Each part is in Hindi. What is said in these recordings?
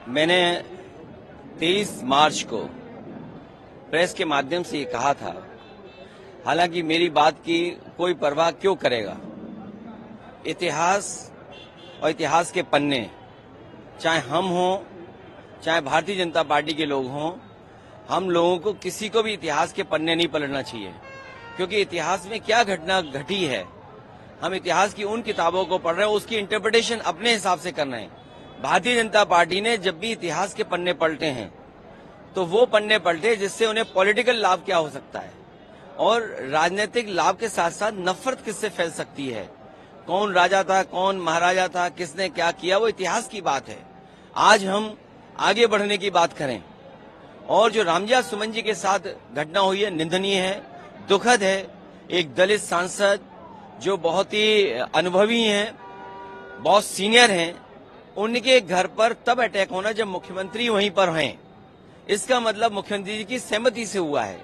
मैंने 23 मार्च को प्रेस के माध्यम से ये कहा था, हालांकि मेरी बात की कोई परवाह क्यों करेगा। इतिहास और इतिहास के पन्ने, चाहे हम हों चाहे भारतीय जनता पार्टी के लोग हों, हम लोगों को किसी को भी इतिहास के पन्ने नहीं पलटना चाहिए, क्योंकि इतिहास में क्या घटना घटी है, हम इतिहास की उन किताबों को पढ़ रहे हैं, उसकी इंटरप्रिटेशन अपने हिसाब से करना है। भारतीय जनता पार्टी ने जब भी इतिहास के पन्ने पलटे हैं तो वो पन्ने पलटे जिससे उन्हें पॉलिटिकल लाभ क्या हो सकता है और राजनीतिक लाभ के साथ साथ नफरत किससे फैल सकती है, कौन राजा था, कौन महाराजा था, किसने क्या किया, वो इतिहास की बात है। आज हम आगे बढ़ने की बात करें और जो रामजिया सुमन जी के साथ घटना हुई है निंदनीय है, दुखद है। एक दलित सांसद जो बहुत ही अनुभवी हैं, बहुत सीनियर हैं, उनके घर पर तब अटैक होना जब मुख्यमंत्री वहीं पर हैं। इसका मतलब मुख्यमंत्री जी की सहमति से हुआ है।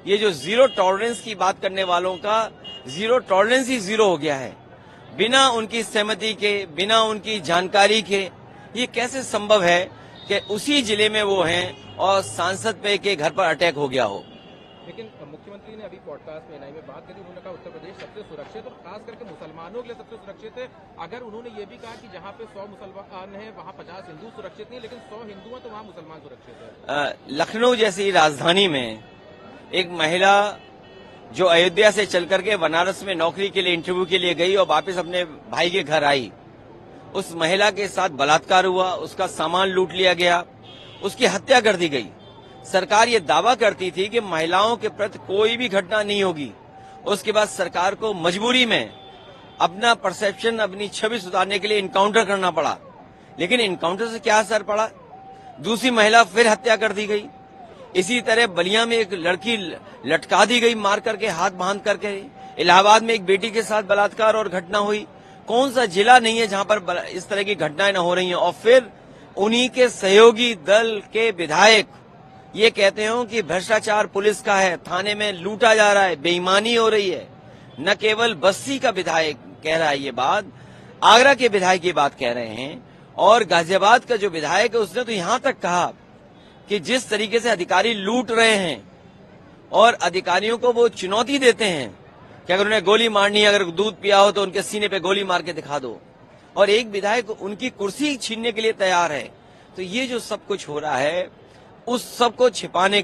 ये जो जीरो टॉलरेंस की बात करने वालों का जीरो टॉलरेंस ही जीरो हो गया है। बिना उनकी सहमति के, बिना उनकी जानकारी के ये कैसे संभव है कि उसी जिले में वो हैं और सांसद पे के घर पर अटैक हो गया हो। लेकिन मुख्यमंत्री ने अभी पॉडकास्ट में में बात करी, उन्होंने कहा उत्तर प्रदेश सबसे सुरक्षित और खास करके मुसलमानों के लिए सबसे सुरक्षित है। अगर उन्होंने ये भी कहा कि जहाँ पे 100 मुसलमान हैं वहाँ 50 हिंदू सुरक्षित नहीं, लेकिन 100 हिंदू हैं तो वहाँ मुसलमान सुरक्षित है। लखनऊ जैसी राजधानी में एक महिला जो अयोध्या से चल करके बनारस में नौकरी के लिए इंटरव्यू के लिए गई और वापस अपने भाई के घर आई, उस महिला के साथ बलात्कार हुआ, उसका सामान लूट लिया गया, उसकी हत्या कर दी गई। सरकार ये दावा करती थी कि महिलाओं के प्रति कोई भी घटना नहीं होगी। उसके बाद सरकार को मजबूरी में अपना परसेप्शन, अपनी छवि सुधारने के लिए इनकाउंटर करना पड़ा, लेकिन इनकाउंटर से क्या असर पड़ा, दूसरी महिला फिर हत्या कर दी गई। इसी तरह बलिया में एक लड़की लटका दी गई, मार करके, हाथ बांध करके। इलाहाबाद में एक बेटी के साथ बलात्कार और घटना हुई। कौन सा जिला नहीं है जहां पर इस तरह की घटनाएं न हो रही हैं। और फिर उन्हीं के सहयोगी दल के विधायक ये कहते हो कि भ्रष्टाचार पुलिस का है, थाने में लूटा जा रहा है, बेईमानी हो रही है। न केवल बस्ती का विधायक कह रहा है ये बात, आगरा के विधायक ये बात कह रहे हैं, और गाजियाबाद का जो विधायक है उसने तो यहां तक कहा कि जिस तरीके से अधिकारी लूट रहे हैं और अधिकारियों को वो चुनौती देते हैं कि अगर उन्हें गोली मारनी है, अगर दूध पिया हो तो उनके सीने पे गोली मार के दिखा दो, और एक विधायक उनकी कुर्सी छीनने के लिए तैयार है। तो ये जो सब कुछ हो रहा है, उस सब को छिपाने